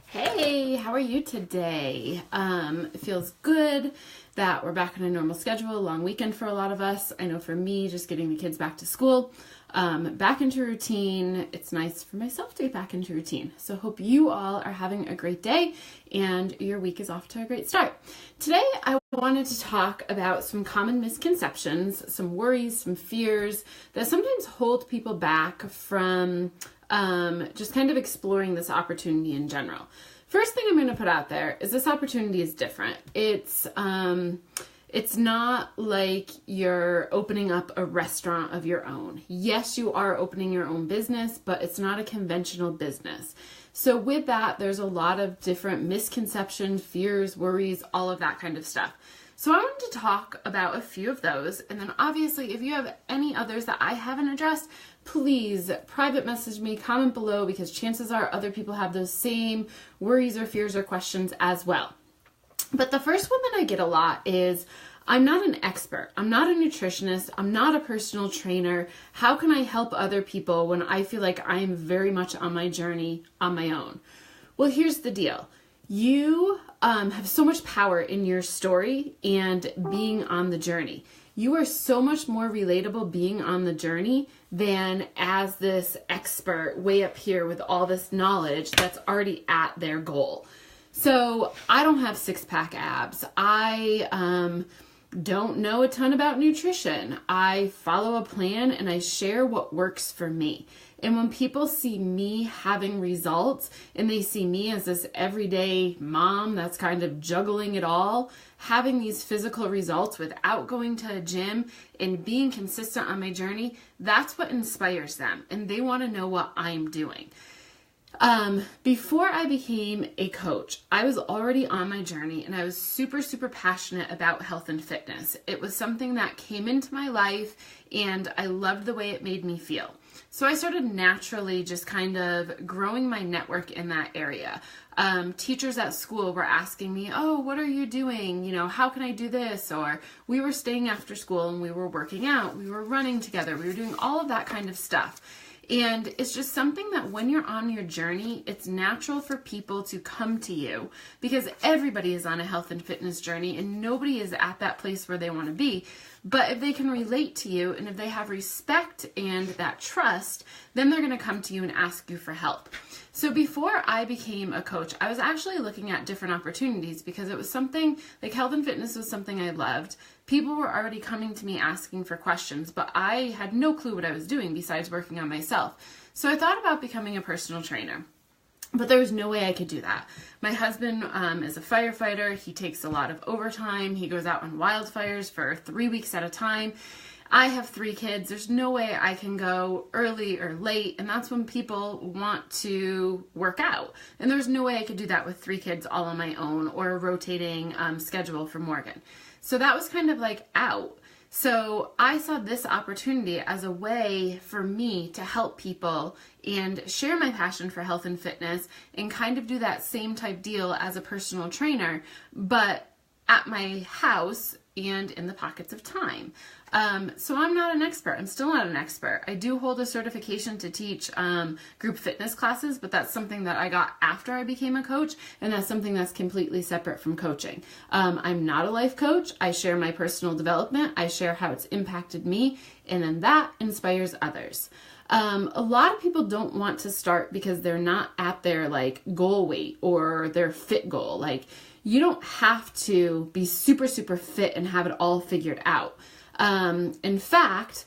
Hey, how are you today? It feels good that we're back on a normal schedule, long weekend for a lot of us. I know for me, just getting the kids back to school, back into routine. It's nice for myself to get back into routine. So hope you all are having a great day and your week is off to a great start. Today, I wanted to talk about some common misconceptions, some worries, some fears that sometimes hold people back from just kind of exploring this opportunity in general. First thing I'm going to put out there is this opportunity is different. It's not like you're opening up a restaurant of your own. Yes, you are opening your own business, but it's not a conventional business. So with that, there's a lot of different misconceptions, fears, worries, all of that kind of stuff. So I wanted to talk about a few of those, and then obviously if you have any others that I haven't addressed, please private message me, comment below, because chances are other people have those same worries or fears or questions as well. But the first one that I get a lot is, I'm not an expert, I'm not a nutritionist, I'm not a personal trainer. How can I help other people when I feel like I am very much on my journey on my own? Well, here's the deal. You have so much power in your story and being on the journey. You are so much more relatable being on the journey than as this expert way up here with all this knowledge that's already at their goal. So I don't have six-pack abs. I don't know a ton about nutrition. I follow a plan and I share what works for me. And when people see me having results and they see me as this everyday mom that's kind of juggling it all, having these physical results without going to a gym and being consistent on my journey, that's what inspires them. And they want to know what I'm doing. Before I became a coach, I was already on my journey and I was super, super passionate about health and fitness. It was something that came into my life and I loved the way it made me feel. So I started naturally just kind of growing my network in that area. Teachers at school were asking me, oh, what are you doing? You know, how can I do this? Or we were staying after school and we were working out. We were running together. We were doing all of that kind of stuff. And it's just something that when you're on your journey, it's natural for people to come to you because everybody is on a health and fitness journey and nobody is at that place where they want to be. But if they can relate to you and if they have respect and that trust, then they're going to come to you and ask you for help. So before I became a coach, I was actually looking at different opportunities because it was something like health and fitness was something I loved. People were already coming to me asking for questions, but I had no clue what I was doing besides working on myself. So I thought about becoming a personal trainer. But there was no way I could do that. My husband is a firefighter. He takes a lot of overtime. He goes out on wildfires for 3 weeks at a time. I have 3 kids. There's no way I can go early or late. And that's when people want to work out. And there's no way I could do that with 3 kids all on my own or a rotating schedule for Morgan. So that was kind of like out. So I saw this opportunity as a way for me to help people and share my passion for health and fitness and kind of do that same type deal as a personal trainer, but at my house and in the pockets of time. So I'm not an expert. I'm still not an expert. I do hold a certification to teach group fitness classes, but that's something that I got after I became a coach, and that's something that's completely separate from coaching. I'm not a life coach. I share my personal development. I share how it's impacted me, and then that inspires others. A lot of people don't want to start because they're not at their like goal weight or their fit goal. Like you don't have to be super, super fit and have it all figured out. In fact,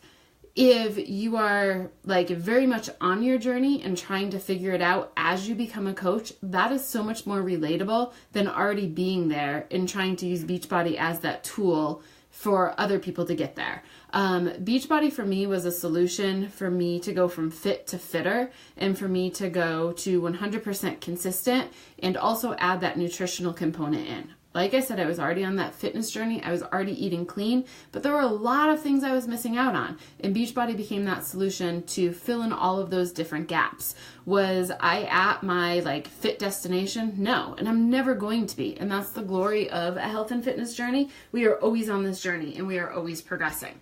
if you are like very much on your journey and trying to figure it out as you become a coach, that is so much more relatable than already being there and trying to use Beachbody as that tool for other people to get there. Beachbody for me was a solution for me to go from fit to fitter and for me to go to 100% consistent and also add that nutritional component in. Like I said, I was already on that fitness journey. I was already eating clean, but there were a lot of things I was missing out on. And Beachbody became that solution to fill in all of those different gaps. Was I at my like fit destination? No, and I'm never going to be. And that's the glory of a health and fitness journey. We are always on this journey and we are always progressing.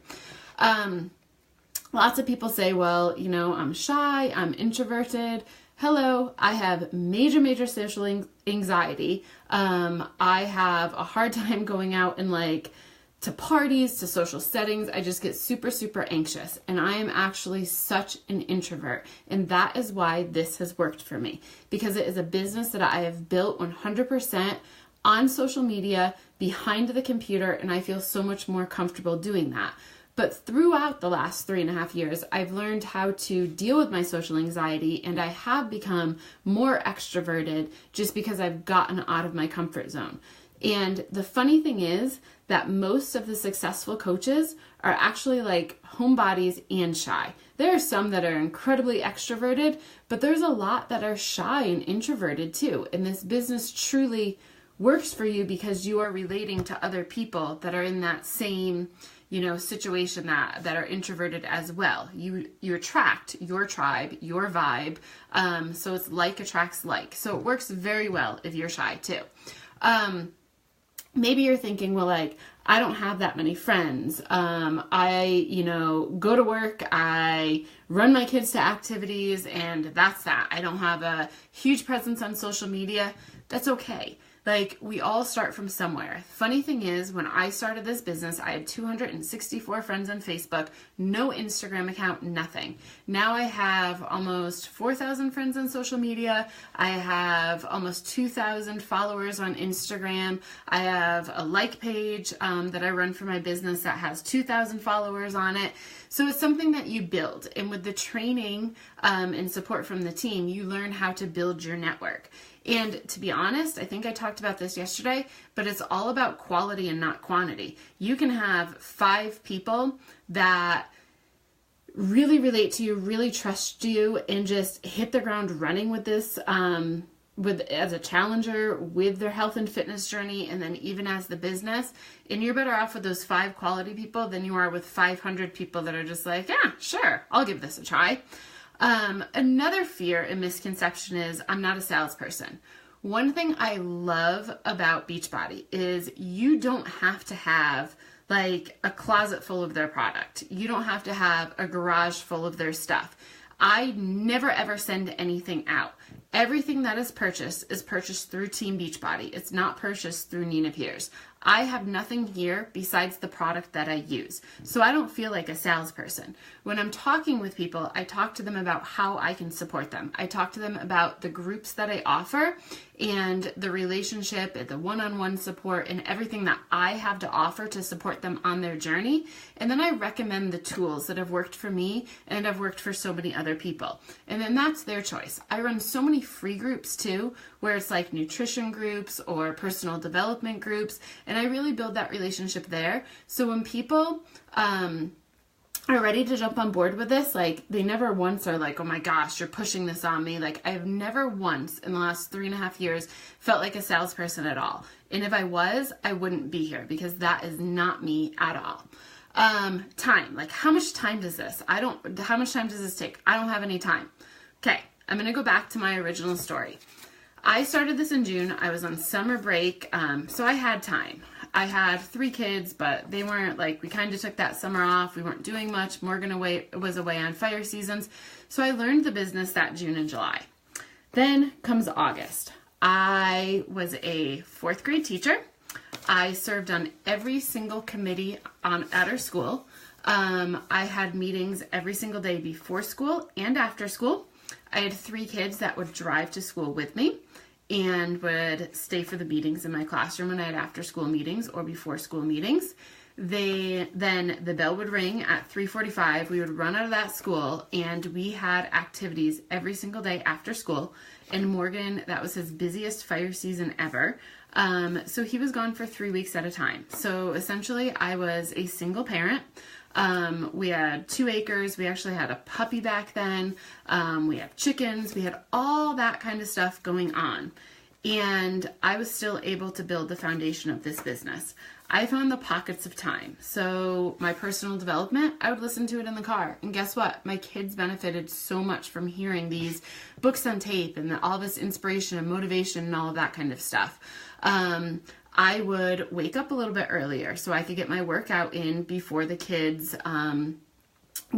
Lots of people say, well, you know, I'm shy, I'm introverted. hello, I have major social anxiety. I have a hard time going out and like to parties, to social settings. I just get super anxious, and I am actually such an introvert. And that is why this has worked for me, because it is a business that I have built 100% on social media, behind the computer, and I feel so much more comfortable doing that. But throughout the last 3.5 years, I've learned how to deal with my social anxiety, and I have become more extroverted just because I've gotten out of my comfort zone. And the funny thing is that most of the successful coaches are actually like homebodies and shy. There are some that are incredibly extroverted, but there's a lot that are shy and introverted too. And this business truly works for you because you are relating to other people that are in that same, situation that are introverted as well. You attract your tribe, your vibe. So it's like attracts like. So it works very well if you're shy too. Maybe you're thinking, well, like, I don't have that many friends. I go to work, I run my kids to activities, and that's that. I don't have a huge presence on social media. That's okay. Like, we all start from somewhere. Funny thing is, when I started this business, I had 264 friends on Facebook, no Instagram account, nothing. Now I have almost 4,000 friends on social media. I have almost 2,000 followers on Instagram. I have a like page that I run for my business that has 2,000 followers on it. So it's something that you build. And with the training and support from the team, you learn how to build your network. And to be honest, I think I talked about this yesterday, but it's all about quality and not quantity. You can have 5 people that really relate to you, really trust you, and just hit the ground running with this, as a challenger, with their health and fitness journey, and then even as the business. And you're better off with those 5 quality people than you are with 500 people that are just like, yeah, sure, I'll give this a try. Another fear and misconception is I'm not a salesperson. One thing I love about Beachbody is you don't have to have like a closet full of their product. You don't have to have a garage full of their stuff. I never ever send anything out. Everything that is purchased through Team Beachbody. It's not purchased through Nina Pierce. I have nothing here besides the product that I use. So I don't feel like a salesperson. When I'm talking with people, I talk to them about how I can support them. I talk to them about the groups that I offer and the relationship and the one-on-one support and everything that I have to offer to support them on their journey. And then I recommend the tools that have worked for me and have worked for so many other people. And then that's their choice. I run so many free groups too, where it's like nutrition groups or personal development groups. And I really build that relationship there. So when people are ready to jump on board with this, like they never once are like, oh my gosh, you're pushing this on me. Like I've never once in the last 3.5 years felt like a salesperson at all. And if I was, I wouldn't be here because that is not me at all. Time, like how much time does this? How much time does this take? I don't have any time. Okay. I'm going to go back to my original story. I started this in June. I was on summer break, so I had time. I had 3 kids, but they weren't like, we kind of took that summer off. We weren't doing much. Morgan was away on fire seasons. So I learned the business that June and July. Then comes August. I was a 4th grade teacher. I served on every single committee at our school. I had meetings every single day before school and after school. I had 3 kids that would drive to school with me and would stay for the meetings in my classroom when I had after school meetings or before school meetings. Then the bell would ring at 3:45. We would run out of that school and we had activities every single day after school. And Morgan, that was his busiest fire season ever. So he was gone for 3 weeks at a time. So essentially I was a single parent. We had 2 acres. We actually had a puppy back then. We have chickens. We had all that kind of stuff going on. And I was still able to build the foundation of this business. I found the pockets of time. So my personal development, I would listen to it in the car. And guess what? My kids benefited so much from hearing these books on tape and all this inspiration and motivation and all of that kind of stuff. I would wake up a little bit earlier so I could get my workout in before the kids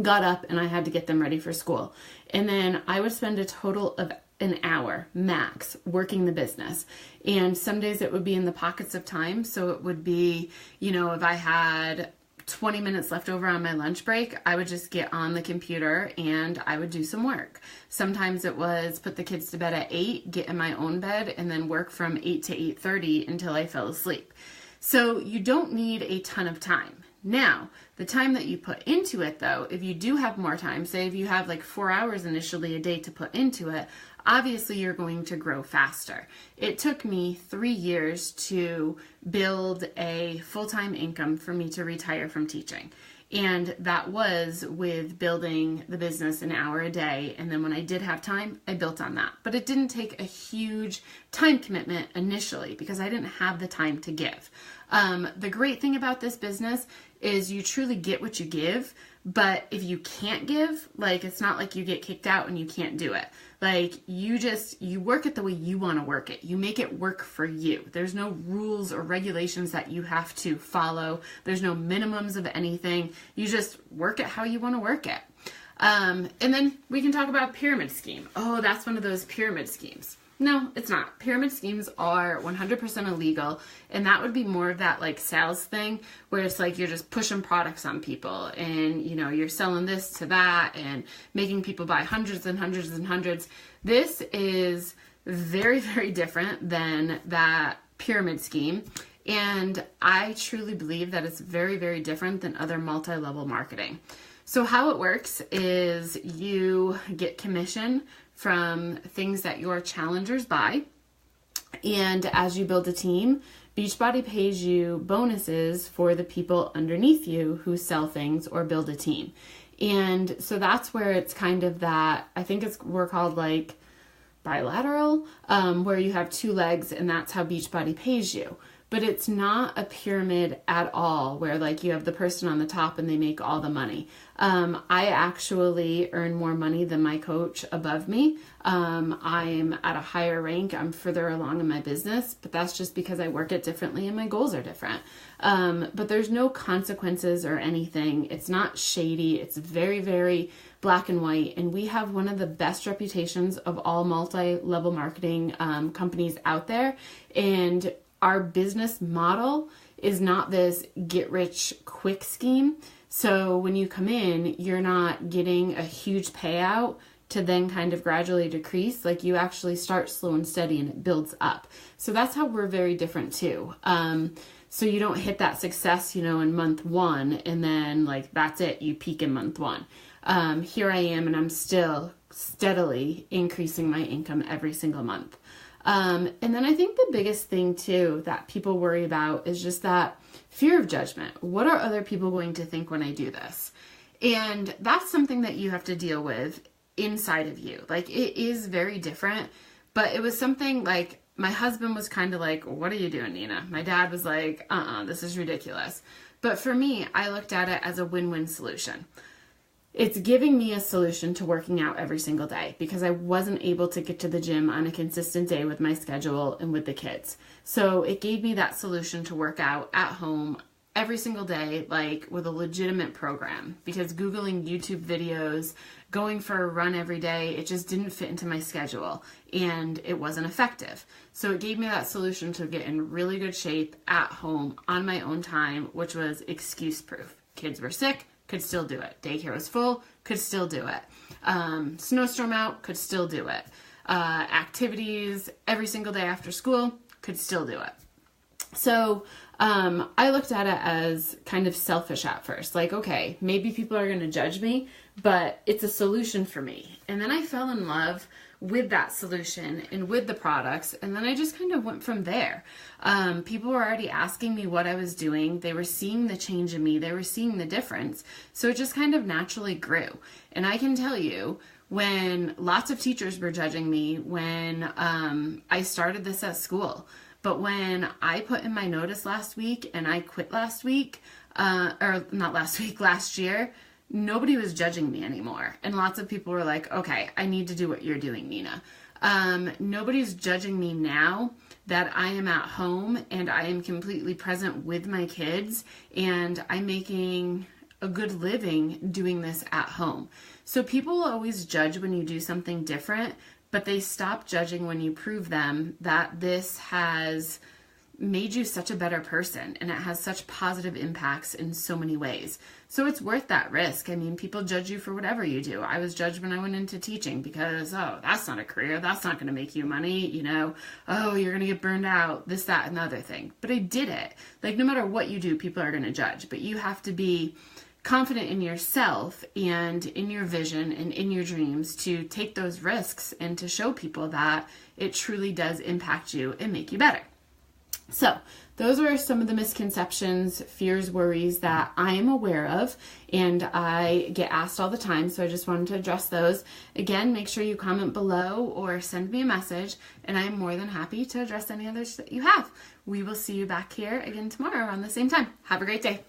got up and I had to get them ready for school. And then I would spend a total of an hour max working the business. And some days it would be in the pockets of time. So it would be, if I had 20 minutes left over on my lunch break, I would just get on the computer and I would do some work. Sometimes it was put the kids to bed at 8, get in my own bed, and then work from 8 to 8:30 until I fell asleep. So you don't need a ton of time. Now, the time that you put into it though, if you do have more time, say if you have like 4 hours initially a day to put into it, obviously you're going to grow faster. It took me 3 years to build a full-time income for me to retire from teaching. And that was with building the business an hour a day. And then when I did have time, I built on that. But it didn't take a huge time commitment initially because I didn't have the time to give. The great thing about this business is you truly get what you give. But if you can't give, like, it's not like you get kicked out and you can't do it. Like, you work it the way you want to work it. You make it work for you. There's no rules or regulations that you have to follow. There's no minimums of anything. You just work it how you want to work it. And then we can talk about pyramid scheme. Oh, that's one of those pyramid schemes. No, it's not. Pyramid schemes are 100% illegal, and that would be more of that like sales thing where it's like you're just pushing products on people and you're selling this to that and making people buy hundreds and hundreds and hundreds. This is very, very different than that pyramid scheme, and I truly believe that it's very, very different than other multi-level marketing. So how it works is you get commission from things that your challengers buy. And as you build a team, Beachbody pays you bonuses for the people underneath you who sell things or build a team. And so that's where it's kind of that, I think we're called like bilateral, where you have two legs and that's how Beachbody pays you. But it's not a pyramid at all where like you have the person on the top and they make all the money. I actually earn more money than my coach above me. I'm at a higher rank. I'm further along in my business, but that's just because I work it differently and my goals are different. But there's no consequences or anything. It's not shady. It's very, very black and white. And we have one of the best reputations of all multi-level marketing companies out there. And our business model is not this get rich quick scheme. So when you come in, you're not getting a huge payout to then kind of gradually decrease. Like you actually start slow and steady and it builds up. So that's how we're very different too. So you don't hit that success, in month 1 and then like that's it, you peak in month 1. Here I am and I'm still steadily increasing my income every single month. And then I think the biggest thing too that people worry about is just that fear of judgment. What are other people going to think when I do this? And that's something that you have to deal with inside of you. Like it is very different, but it was something like my husband was kind of like, what are you doing, Nina? My dad was like, this is ridiculous. But for me, I looked at it as a win-win solution. It's giving me a solution to working out every single day because I wasn't able to get to the gym on a consistent day with my schedule and with the kids. So it gave me that solution to work out at home every single day, like with a legitimate program, because Googling YouTube videos, going for a run every day, it just didn't fit into my schedule and it wasn't effective. So it gave me that solution to get in really good shape at home on my own time, which was excuse proof. Kids were sick, could still do it. Daycare was full, could still do it. Snowstorm out, could still do it. Activities every single day after school, could still do it. So I looked at it as kind of selfish at first. Like, okay, maybe people are going to judge me, but it's a solution for me. And then I fell in love with that solution and with the products. And then I just kind of went from there. People were already asking me what I was doing. They were seeing the change in me. They were seeing the difference. So it just kind of naturally grew. And I can tell you, when lots of teachers were judging me, when I started this at school, but when I put in my notice last week and I quit last week, last year, nobody was judging me anymore. And lots of people were like, okay, I need to do what you're doing, Nina. Nobody's judging me now that I am at home and I am completely present with my kids and I'm making a good living doing this at home. So people will always judge when you do something different, but they stop judging when you prove them that this has made you such a better person and it has such positive impacts in so many ways. So it's worth that risk. I mean, people judge you for whatever you do. I was judged when I went into teaching because, oh, that's not a career. That's not going to make you money. You know, oh, you're going to get burned out, this, that, and the other thing. But I did it. Like, no matter what you do, people are going to judge. But you have to be confident in yourself and in your vision and in your dreams to take those risks and to show people that it truly does impact you and make you better. So those are some of the misconceptions, fears, worries that I am aware of and I get asked all the time. So I just wanted to address those. Again, make sure you comment below or send me a message and I'm more than happy to address any others that you have. We will see you back here again tomorrow around the same time. Have a great day.